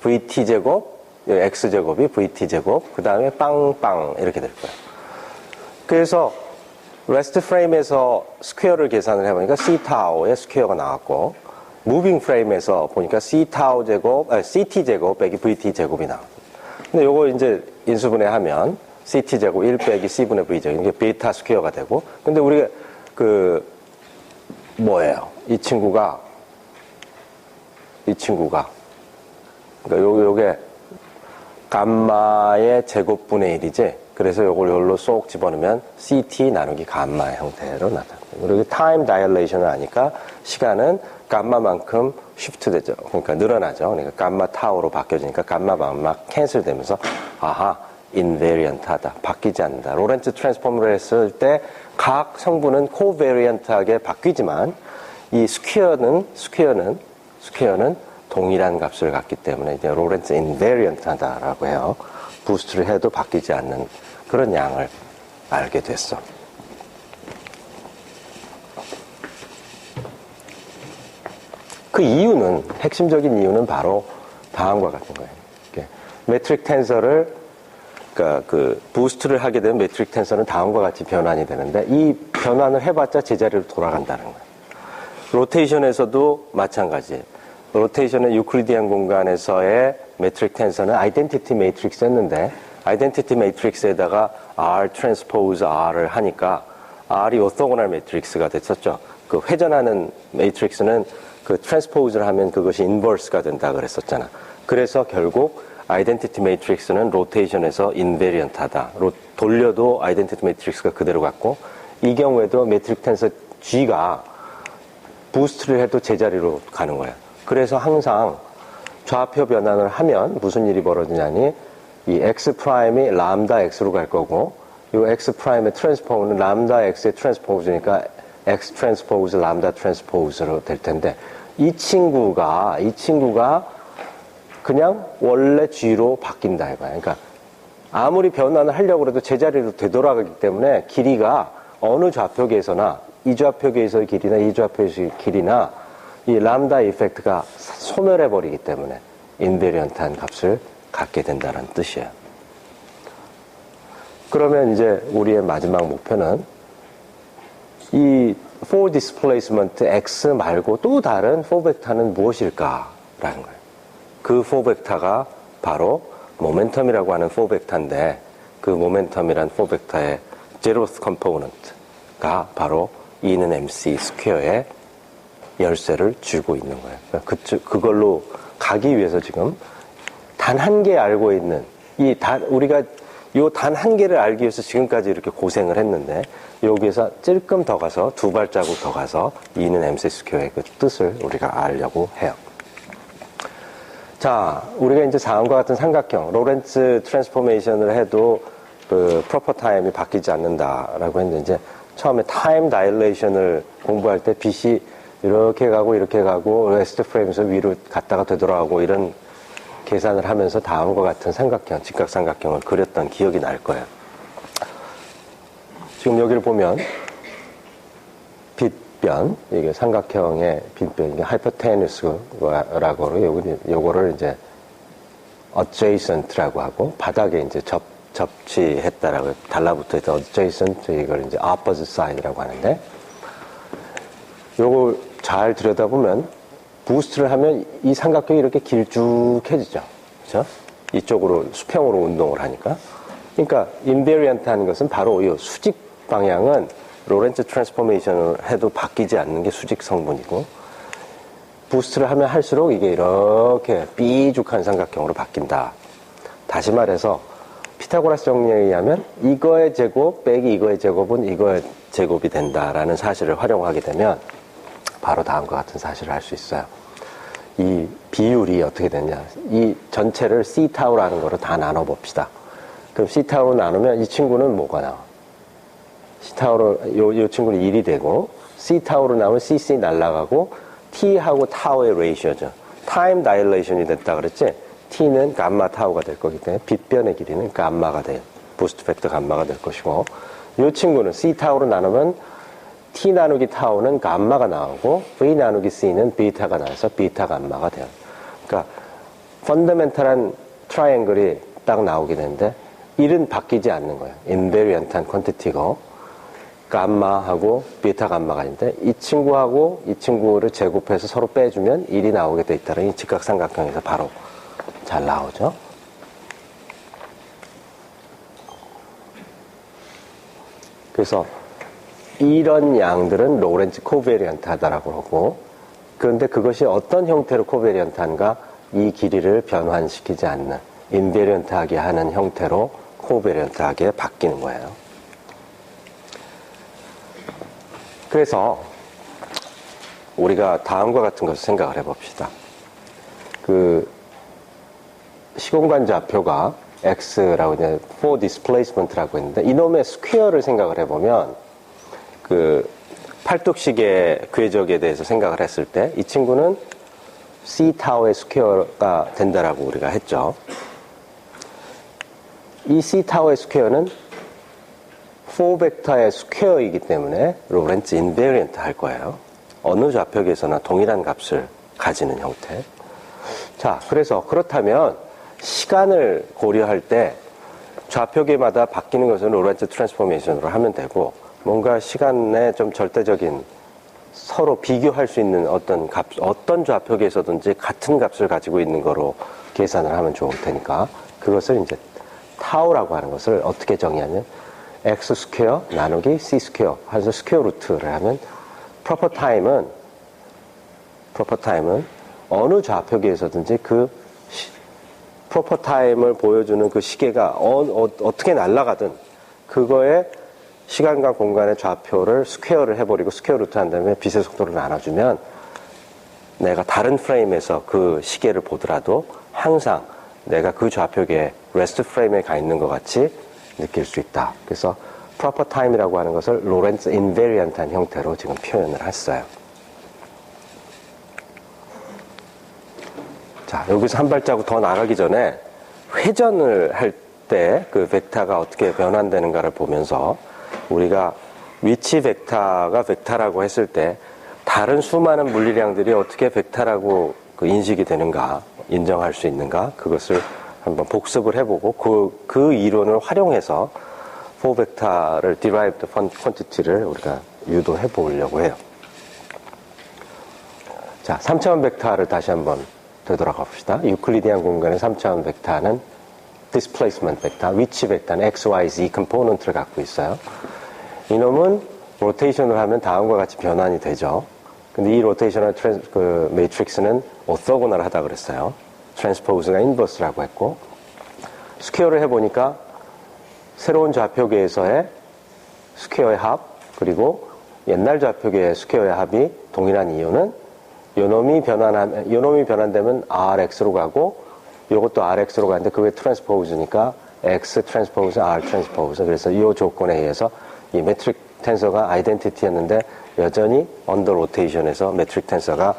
VT 제곱, X 제곱이 VT 제곱, 그 다음에 빵빵 이렇게 될 거예요. 그래서 레스트 프레임에서 스퀘어를 계산을 해보니까 C타우의 스퀘어가 나왔고, 무빙 프레임에서 보니까 CT 제곱 빼기 VT 제곱이 나와요. 근데 요거 이제 인수분해하면 CT 제곱 1 빼기 C분의 V 제곱, 이게 베타 스퀘어가 되고, 근데 우리가 뭐예요? 이 친구가 그러니까 요게 감마의 제곱분의 1이지. 그래서 요걸 여기로 쏙 집어넣으면 CT 나누기 감마의 형태로 나타납니다. 그리고 타임 다이레이션을 하니까 시간은 감마만큼 쉬프트 되죠. 그러니까 늘어나죠. 그러니까 감마 타우로 바뀌어지니까 감마 캔슬되면서 아하, 인베리언트하다. 바뀌지 않는다. 로렌츠 트랜스폼을 했을 때 각 성분은 코베리언트하게 바뀌지만 이 스퀘어는 동일한 값을 갖기 때문에 이제 로렌츠 인베리언트하다라고 해요. 부스트를 해도 바뀌지 않는 그런 양을 알게 됐어. 그 이유는, 핵심적인 이유는 바로 다음과 같은 거예요. 매트릭 텐서를, 그러니까 부스트를 하게 되면 매트릭 텐서는 다음과 같이 변환이 되는데, 이 변환을 해봤자 제자리로 돌아간다는 거예요. 로테이션에서도 마찬가지예요. 로테이션의 유클리디안 공간에서의 매트릭 텐서는 아이덴티티 매트릭스 했는데, 아이덴티티 매트릭스에다가 R 트랜스포즈 R을 하니까 R이 오토고널 매트릭스가 됐었죠. 그 회전하는 매트릭스는 그 트랜스포즈를 하면 그것이 인버스가 된다 그랬었잖아. 그래서 결국 아이덴티티 매트릭스는 로테이션에서 인베리언트하다. 돌려도 아이덴티티 매트릭스가 그대로 갔고, 이 경우에도 매트릭 텐서 G가 부스트를 해도 제자리로 가는 거야. 그래서 항상 좌표 변환을 하면 무슨 일이 벌어지냐니, 이 X 프라임이 람다 X로 갈 거고, 이 X 프라임의 트랜스포즈는 람다 X의 트랜스포즈니까 X 트랜스포즈 람다 트랜스포즈로 될 텐데, 이 친구가 그냥 원래 G로 바뀐다 이거야. 그러니까 아무리 변환을 하려고 해도 제자리로 되돌아가기 때문에 길이가 어느 좌표계에서나 이 좌표계에서의 길이나 이 좌표계에서의 길이나 이 람다 이펙트가 소멸해버리기 때문에 인베리언트한 값을 갖게 된다는 뜻이에요. 그러면 이제 우리의 마지막 목표는 이 for displacement X 말고 또 다른 4벡터는 무엇일까라는 거예요. 그 4벡터가 바로 모멘텀이라고 하는 4벡터인데, 그 모멘텀이란 4벡터의 제로스 컴포넌트가 바로 E는 MC 스퀘어의 열쇠를 쥐고 있는 거예요. 그걸로 가기 위해서 지금 단 한 개 알고 있는 우리가 요 단 한 개를 알기 위해서 지금까지 이렇게 고생을 했는데, 여기에서 찔끔 더 가서 두 발자국 더 가서 E는 MC 스퀘어의 그 뜻을 우리가 알려고 해요. 자, 우리가 이제 다음과 같은 삼각형, 로렌츠 트랜스포메이션을 해도 그 프로퍼 타임이 바뀌지 않는다라고 했는데, 이제 처음에 타임 다일레이션을 공부할 때 빛이 이렇게 가고 레스트 프레임에서 위로 갔다가 되돌아가고 이런 계산을 하면서 다음과 같은 삼각형, 직각삼각형을 그렸던 기억이 날 거예요. 지금 여기를 보면 빗변, 이게 삼각형의 빗변, 이게 하이퍼테니스라고 요거를 이제 adjacent라고 하고, 바닥에 이제 접치했다라고 달라붙어 있던 adjacent, 이걸 이제 opposite side라고 하는데, 요걸 잘 들여다보면 부스트를 하면 이 삼각형이 이렇게 길쭉해지죠. 그렇죠? 이쪽으로 수평으로 운동을 하니까. 그러니까 invariant 하는 것은 바로 이 수직 방향은 로렌츠 트랜스포메이션을 해도 바뀌지 않는 게 수직 성분이고, 부스트를 하면 할수록 이게 이렇게 삐죽한 삼각형으로 바뀐다. 다시 말해서 피타고라스 정리에 의하면 이거의 제곱 빼기 이거의 제곱은 이거의 제곱이 된다라는 사실을 활용하게 되면 바로 다음과 같은 사실을 할 수 있어요. 이 비율이 어떻게 되냐. 이 전체를 C타우라는 거로 다 나눠봅시다. 그럼 C타우로 나누면 이 친구는 뭐가 나와? C타우로, 요 친구는 1이 되고, C타우로 나오면 CC 날아가고, T하고 타우의 레이셔죠. 타임 다일레이션이 됐다 그랬지? T는 감마 타우가 될 거기 때문에 빗변의 길이는 감마가 돼요. 부스트 팩터 감마가 될 것이고, 이 친구는 C타우로 나누면 T 나누기 타우는 감마가 나오고, V 나누기 C는 비타가 나와서 비타 감마가 돼요. 그러니까 펀더멘탈한 트라이앵글이 딱 나오게 되는데 1은 바뀌지 않는 거예요. 인베리언트한 퀀티티고 감마하고 비타 감마가 있는데 이 친구하고 이 친구를 제곱해서 서로 빼주면 1이 나오게 돼 있다는 이 직각삼각형에서 바로 잘 나오죠. 그래서 이런 양들은 로렌츠 코베리언트하다라고 하고, 그런데 그것이 어떤 형태로 코베리언트한가? 이 길이를 변환시키지 않는 인베리언트하게 하는 형태로 코베리언트하게 바뀌는 거예요. 그래서 우리가 다음과 같은 것을 생각을 해봅시다. 그 시공간 좌표가 x라고 이제 for displacement라고 했는데 이놈의 스퀘어를 생각을 해보면 그 팔뚝식의 궤적에 대해서 생각을 했을 때 이 친구는 C 타워의 스퀘어가 된다라고 우리가 했죠. 이 C 타워의 스퀘어는 4벡터의 스퀘어이기 때문에 로렌츠 인베리언트 할 거예요. 어느 좌표계에서나 동일한 값을 가지는 형태. 자, 그래서 그렇다면 시간을 고려할 때 좌표계마다 바뀌는 것은 로렌츠 트랜스포메이션으로 하면 되고, 뭔가 시간에 좀 절대적인 서로 비교할 수 있는 어떤 값, 어떤 좌표계에서든지 같은 값을 가지고 있는 거로 계산을 하면 좋을 테니까 그것을 이제 타우라고 하는 것을 어떻게 정의하면 x 스퀘어 나누기 c 스퀘어 해서 스퀘어 루트를 하면 프로퍼 타임은 어느 좌표계에서든지 그 프로퍼 타임을 보여주는 그 시계가 어떻게 날아가든 그거에 시간과 공간의 좌표를 스퀘어를 해버리고 스퀘어 루트 한 다음에 빛의 속도를 나눠주면 내가 다른 프레임에서 그 시계를 보더라도 항상 내가 그 좌표계에 레스트 프레임에 가 있는 것 같이 느낄 수 있다. 그래서 proper time이라고 하는 것을 로렌츠 인베리언트한 형태로 지금 표현을 했어요. 자, 여기서 한 발자국 더 나가기 전에 회전을 할 때 그 벡터가 어떻게 변환되는가를 보면서 우리가 위치 벡터가 벡터라고 했을 때 다른 수많은 물리량들이 어떻게 벡터라고 그 인식이 되는가, 인정할 수 있는가, 그것을 한번 복습을 해보고 그 이론을 활용해서 4벡터를 derived quantity를 우리가 유도해 보려고 해요. 자, 3차원 벡터를 다시 한번 되돌아가 봅시다. 유클리디안 공간의 3차원 벡터는 displacement 벡터, 위치 벡터는 x, y, z 컴포넌트를 갖고 있어요. 이놈은 로테이션을 하면 다음과 같이 변환이 되죠. 근데 이 로테이셔널 그 매트릭스는 오토고널하다 그랬어요. 트랜스포즈가 인버스라고 했고, 스퀘어를 해보니까 새로운 좌표계에서의 스퀘어의 합, 그리고 옛날 좌표계의 스퀘어의 합이 동일한 이유는 요놈이 변환되면 RX로 가고 요것도 RX로 가는데 그게 트랜스포즈니까 X 트랜스포즈, R 트랜스포즈. 그래서 이 조건에 의해서 이 매트릭 텐서가 아이덴티티였는데 여전히 언더 로테이션에서 매트릭 텐서가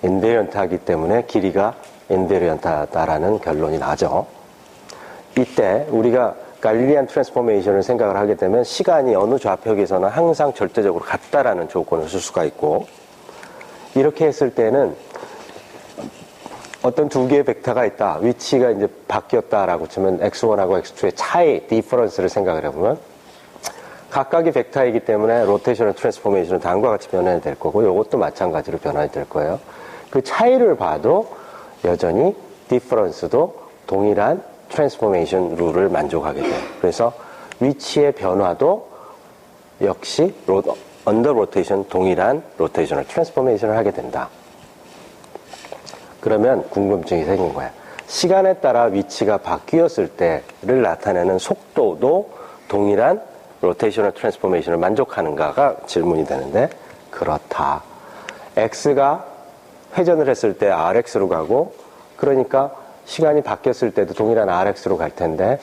인베리언트하기 때문에 길이가 인베리언트하다라는 결론이 나죠. 이때 우리가 갈릴리안 트랜스포메이션을 생각을 하게 되면 시간이 어느 좌표계에서나 항상 절대적으로 같다라는 조건을 쓸 수가 있고, 이렇게 했을 때는 어떤 두 개의 벡터가 있다. 위치가 이제 바뀌었다라고 치면 x1하고 x2의 차이, 디퍼런스를 생각을 해보면 각각이 벡터이기 때문에 로테이션을 트랜스포메이션은 다음과 같이 변화가 될 거고 이것도 마찬가지로 변화가 될 거예요. 그 차이를 봐도 여전히 디퍼런스도 동일한 트랜스포메이션 룰을 만족하게 돼요. 그래서 위치의 변화도 역시 언더 로테이션 동일한 로테이션을 트랜스포메이션을 하게 된다. 그러면 궁금증이 생긴 거야. 시간에 따라 위치가 바뀌었을 때를 나타내는 속도도 동일한 로테이셔널 트랜스포메이션을 만족하는가가 질문이 되는데 그렇다. x가 회전을 했을 때 rx로 가고 그러니까 시간이 바뀌었을 때도 동일한 rx로 갈 텐데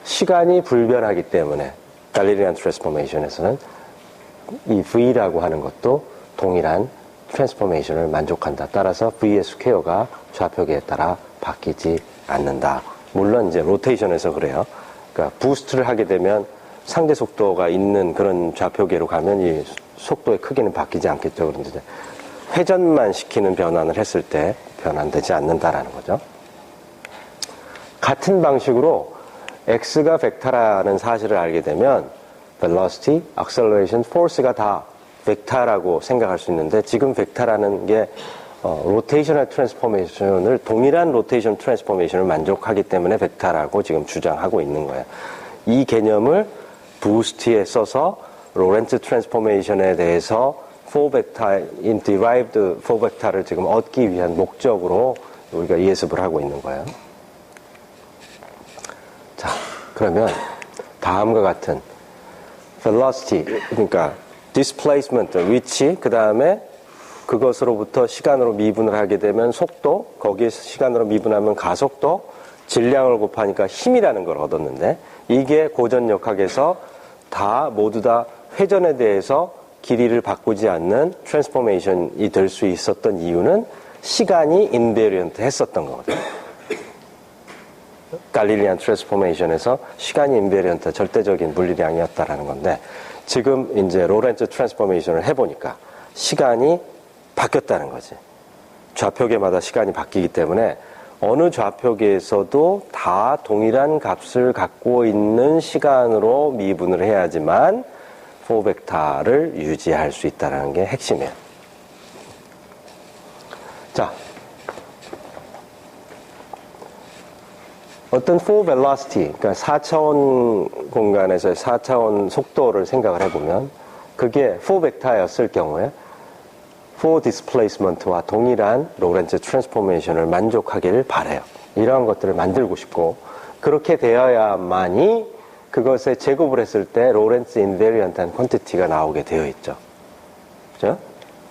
시간이 불변하기 때문에 갈릴리안 트랜스포메이션에서는 이 v라고 하는 것도 동일한 트랜스포메이션을 만족한다. 따라서 v의 스퀘어가 좌표계에 따라 바뀌지 않는다. 물론 이제 로테이션에서 그래요. 그러니까 부스트를 하게 되면 상대 속도가 있는 그런 좌표계로 가면 이 속도의 크기는 바뀌지 않겠죠. 그런데 회전만 시키는 변환을 했을 때 변환되지 않는다라는 거죠. 같은 방식으로 x가 벡터라는 사실을 알게 되면 velocity, acceleration, force가 다 벡터라고 생각할 수 있는데 지금 벡터라는 게 로테이셔널 트랜스포메이션을 동일한 로테이션 트랜스포메이션을 만족하기 때문에 벡터라고 지금 주장하고 있는 거예요. 이 개념을 부스트에 써서 로렌츠 트랜스포메이션에 대해서 4벡터, derived 4벡터를 지금 얻기 위한 목적으로 우리가 예습을 하고 있는 거예요. 자, 그러면 다음과 같은 velocity, 그러니까 displacement, 위치, 그 다음에 그것으로부터 시간으로 미분을 하게 되면 속도, 거기에서 시간으로 미분하면 가속도, 질량을 곱하니까 힘이라는 걸 얻었는데 이게 고전역학에서 모두 다 회전에 대해서 길이를 바꾸지 않는 트랜스포메이션이 될 수 있었던 이유는 시간이 인베리언트 했었던 거거든요. 갈릴리안 트랜스포메이션에서 시간이 인베리언트 절대적인 물리량이었다라는 건데 지금 이제 로렌츠 트랜스포메이션을 해보니까 시간이 바뀌었다는 거지. 좌표계마다 시간이 바뀌기 때문에 어느 좌표계에서도 다 동일한 값을 갖고 있는 시간으로 미분을 해야지만 4벡터를 유지할 수 있다는 게 핵심이에요. 자, 어떤 4velocity, 그러니까 4차원 공간에서의 4차원 속도를 생각을 해보면 그게 4벡터였을 경우에 4displacement와 동일한 로렌츠 트랜스포메이션을 만족하기를 바라요. 이러한 것들을 만들고 싶고 그렇게 되어야만이 그것에 제곱을 했을 때 로렌츠 인베리언트한 퀀티티가 나오게 되어 있죠. 그죠?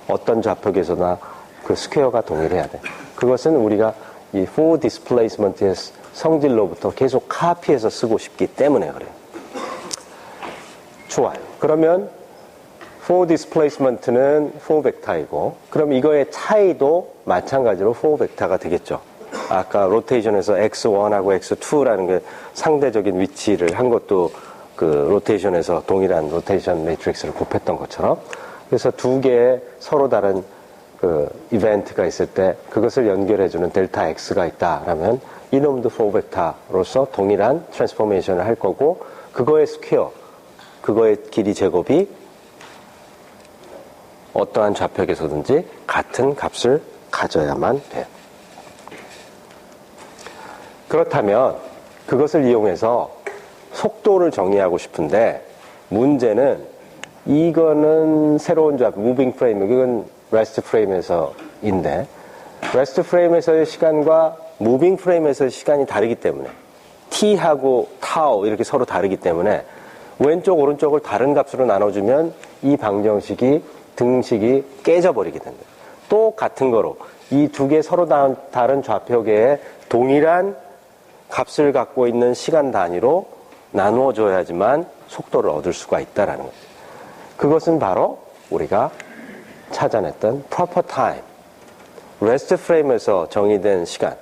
어떤 좌표계에서나 그 스퀘어가 동일해야 돼. 그것은 우리가 이 4displacement의 성질로부터 계속 카피해서 쓰고 싶기 때문에 그래요. 좋아요. 그러면 4displacement는 4벡터이고 그럼 이거의 차이도 마찬가지로 4벡터가 되겠죠. 아까 로테이션에서 x1하고 x2라는 게 상대적인 위치를 한 것도 그 로테이션에서 동일한 로테이션 매트릭스를 곱했던 것처럼 그래서 두 개의 서로 다른 그 이벤트가 있을 때 그것을 연결해주는 델타 x가 있다라면 이놈도 4벡터로서 동일한 트랜스포메이션을 할 거고 그거의 스퀘어, 그거의 길이 제곱이 어떠한 좌표에서든지 같은 값을 가져야만 돼요. 그렇다면 그것을 이용해서 속도를 정의하고 싶은데 문제는 이거는 새로운 좌표, 무빙 프레임, 이건 레스트 프레임에서인데 레스트 프레임에서의 시간과 무빙 프레임에서의 시간이 다르기 때문에 t하고 타우 이렇게 서로 다르기 때문에 왼쪽 오른쪽을 다른 값으로 나눠주면 이 방정식이 등식이 깨져버리게 된다. 또 같은 거로 이 두 개 서로 다른 좌표계에 동일한 값을 갖고 있는 시간 단위로 나누어줘야지만 속도를 얻을 수가 있다라는 거죠. 그것은 바로 우리가 찾아냈던 proper time, rest frame에서 정의된 시간,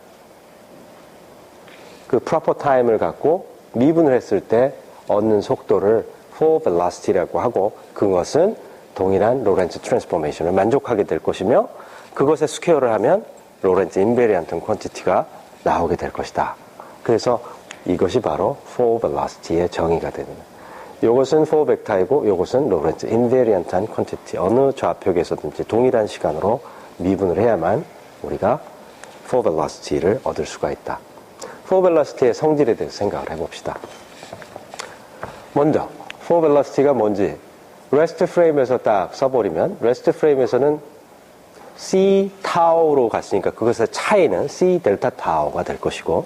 그 proper time을 갖고 미분을 했을 때 얻는 속도를 4velocity라고 하고 그것은 동일한 로렌츠 트랜스포메이션을 만족하게 될 것이며 그것의 스퀘어를 하면 로렌츠 인베리언트 퀀티티가 나오게 될 것이다. 그래서 이것이 바로 for velocity의 정의가 됩니다. 이것은 for 벡터이고 이것은 로렌츠 인베리언트한 퀀티티. 어느 좌표계에서든지 동일한 시간으로 미분을 해야만 우리가 for velocity를 얻을 수가 있다. for velocity의 성질에 대해서 생각을 해봅시다. 먼저 for velocity가 뭔지 rest frame에서 딱 써버리면 rest frame에서는 c 타우로 갔으니까 그것의 차이는 c 델타 타우가 될 것이고,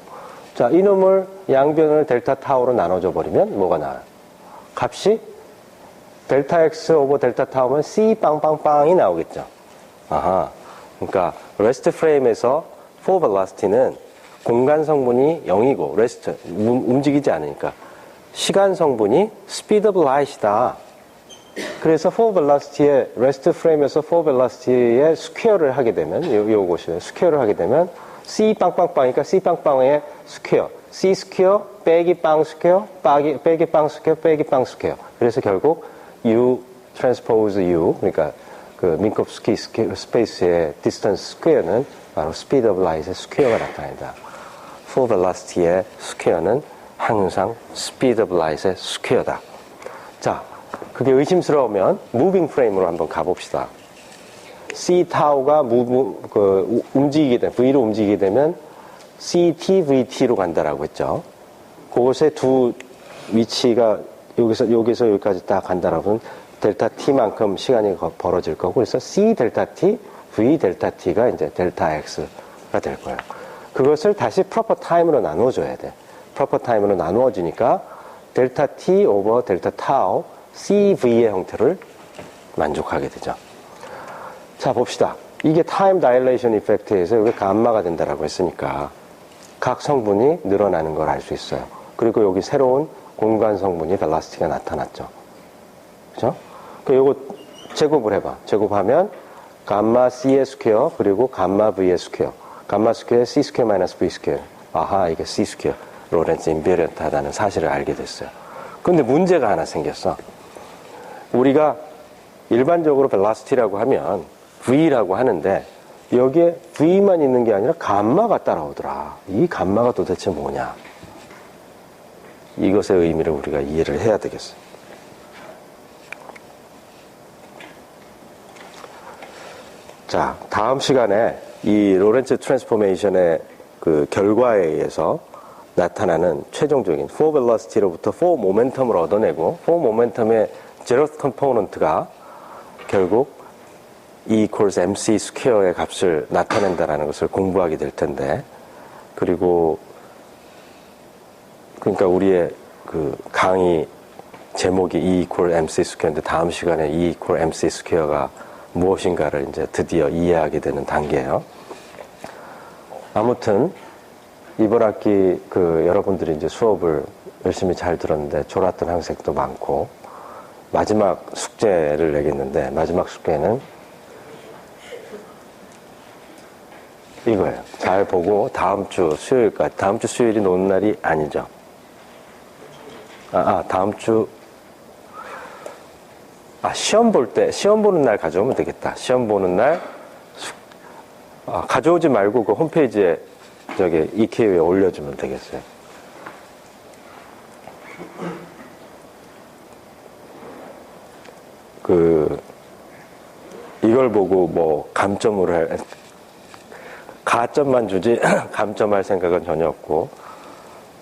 자, 이놈을 양변을 델타 타우로 나눠줘 버리면 뭐가 나와요? 값이 델타 x 오버 델타 타우면 c 빵빵빵이 나오겠죠. 아하. 그러니까 rest frame에서 for velocity는 공간 성분이 0이고 rest 움직이지 않으니까 시간 성분이 speed of light이다. 그래서 for velocity의 rest frame에서 for velocity의 스퀘어를 하게 되면 요것이 스퀘어를 하게 되면 c 빵빵빵이니까 c 빵빵의 스퀘어, c 스퀘어 빼기 빵 스퀘어 빼기 빵 스퀘어 빼기 빵 스퀘어. 그래서 결국 u transpose u, 그러니까 그 민콥스키 스페이스의 디스턴스 스퀘어는 바로 speed of light의 스퀘어가 나타난다. for velocity의 스퀘어는 항상 speed of light의 스퀘어다. 자, 그게 의심스러우면 무빙 프레임으로 한번 가봅시다. C 타우가 움직이게 되면, V로 움직이게 되면 CT, VT로 간다라고 했죠. 그것의 두 위치가 여기서 여기까지 딱 간다라고 하면 델타 T만큼 시간이 벌어질 거고, 그래서 C 델타 T, V 델타 T가 이제 델타 X가 될 거예요. 그것을 다시 프로퍼 타임으로 나누어줘야 돼. 프로퍼 타임으로 나누어지니까 델타 T 오버 델타 타우 CV의 형태를 만족하게 되죠. 자, 봅시다. 이게 타임 다일레이션 이펙트에서 여기 감마가 된다라고 했으니까 각 성분이 늘어나는 걸 알 수 있어요. 그리고 여기 새로운 공간 성분이 벨라시티가 나타났죠. 그죠? 그 요거 제곱을 해봐. 제곱하면 감마 C의 스퀘어 그리고 감마 V의 스퀘어. 감마 스퀘어 C 스퀘어 마이너스 V 스퀘어. 아하, 이게 C 스퀘어. 로렌츠 인베리언트하다는 사실을 알게 됐어요. 근데 문제가 하나 생겼어. 우리가 일반적으로 벨라시티라고 하면 V라고 하는데 여기에 V만 있는 게 아니라 감마가 따라오더라. 이 감마가 도대체 뭐냐? 이것의 의미를 우리가 이해를 해야 되겠어요. 자, 다음 시간에 이 로렌츠 트랜스포메이션의 그 결과에 의해서 나타나는 최종적인 for velocity로부터 for momentum을 얻어내고 for momentum의 zeroth component가 결국 E equals mc 스퀘어의 값을 나타낸다라는 것을 공부하게 될 텐데, 그리고 그러니까 우리의 그 강의 제목이 E equal mc 스퀘어인데 다음 시간에 E equal mc 스퀘어가 무엇인가를 이제 드디어 이해하게 되는 단계예요. 아무튼 이번 학기 그 여러분들이 이제 수업을 열심히 잘 들었는데 졸았던 학생도 많고, 마지막 숙제를 내겠는데 마지막 숙제는 이거예요. 잘 보고 다음 주 수요일까지, 다음 주 수요일이 노는 날이 아니죠. 다음 주 시험 볼 때, 시험 보는 날 가져오면 되겠다. 시험 보는 날 가져오지 말고 그 홈페이지에 저기 EKU에 올려주면 되겠어요. 이걸 보고 뭐 감점을 가점만 주지 감점할 생각은 전혀 없고,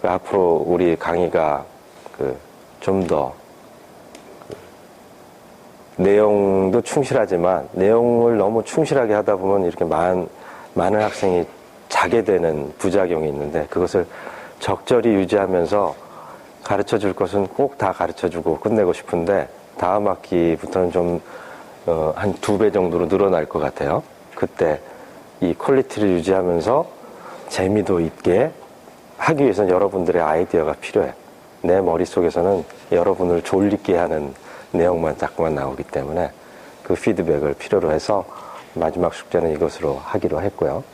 앞으로 우리 강의가 좀 더 내용도 충실하지만 내용을 너무 충실하게 하다 보면 이렇게 많은 학생이 자게 되는 부작용이 있는데, 그것을 적절히 유지하면서 가르쳐 줄 것은 꼭 다 가르쳐 주고 끝내고 싶은데, 다음 학기부터는 좀 한 2배 정도로 늘어날 것 같아요. 그때 이 퀄리티를 유지하면서 재미도 있게 하기 위해서는 여러분들의 아이디어가 필요해. 내 머릿속에서는 여러분을 졸리게 하는 내용만 자꾸만 나오기 때문에 그 피드백을 필요로 해서 마지막 숙제는 이것으로 하기로 했고요.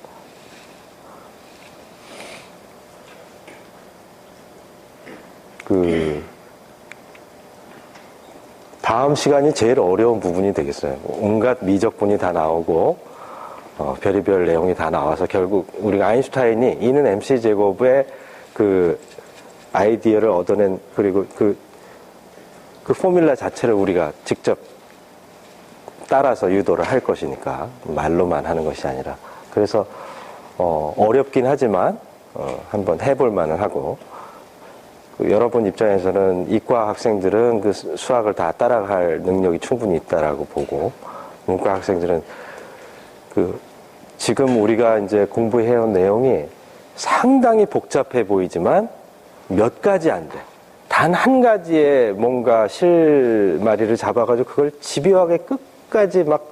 다음 시간이 제일 어려운 부분이 되겠어요. 온갖 미적분이 다 나오고, 별의별 내용이 다 나와서 결국 우리가 아인슈타인이 E는 MC 제곱의 그 아이디어를 얻어낸, 그리고 그 포뮬라 자체를 우리가 직접 따라서 유도를 할 것이니까 말로만 하는 것이 아니라, 그래서 어렵긴 하지만 한번 해볼 만은 하고, 여러분 입장에서는 이과 학생들은 그 수학을 다 따라갈 능력이 충분히 있다라고 보고, 문과 학생들은 지금 우리가 이제 공부해온 내용이 상당히 복잡해 보이지만 몇 가지 안 돼. 단 한 가지의 뭔가 실마리를 잡아가지고 그걸 집요하게 끝까지 막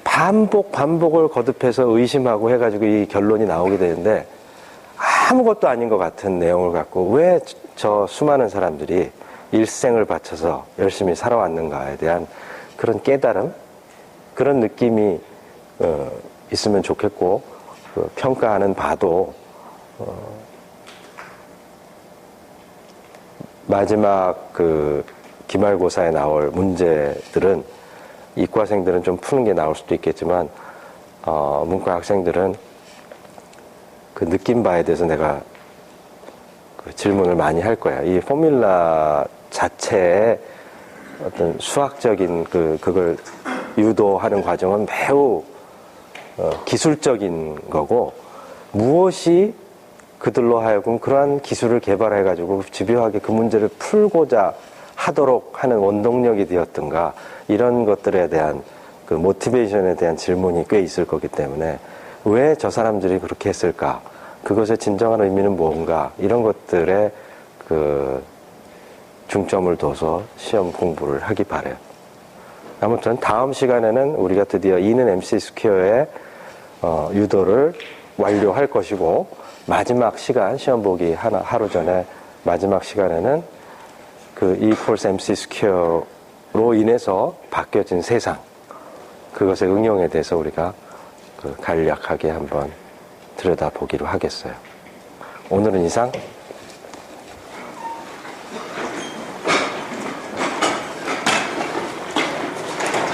반복을 거듭해서 의심하고 해가지고 이 결론이 나오게 되는데, 아무것도 아닌 것 같은 내용을 갖고 왜 저 수많은 사람들이 일생을 바쳐서 열심히 살아왔는가에 대한 그런 깨달음, 그런 느낌이 있으면 좋겠고, 평가하는 바도 마지막 기말고사에 나올 문제들은 이과생들은 좀 푸는 게 나올 수도 있겠지만, 문과 학생들은 그 느낀 바에 대해서 내가 질문을 많이 할 거야. 이 포뮬라 자체의 어떤 수학적인 그걸 유도하는 과정은 매우 기술적인 거고, 무엇이 그들로 하여금 그러한 기술을 개발해가지고 집요하게 그 문제를 풀고자 하도록 하는 원동력이 되었던가, 이런 것들에 대한 그 모티베이션에 대한 질문이 꽤 있을 거기 때문에, 왜 저 사람들이 그렇게 했을까? 그것의 진정한 의미는 뭔가? 이런 것들에 중점을 둬서 시험 공부를 하기 바래요. 아무튼 다음 시간에는 우리가 드디어 E는 MC 스퀘어의 유도를 완료할 것이고, 마지막 시간, 시험 보기 하루 전에 마지막 시간에는 E equals MC 스퀘어로 인해서 바뀌어진 세상, 그것의 응용에 대해서 우리가 간략하게 한번 들여다보기로 하겠어요. 오늘은 이상.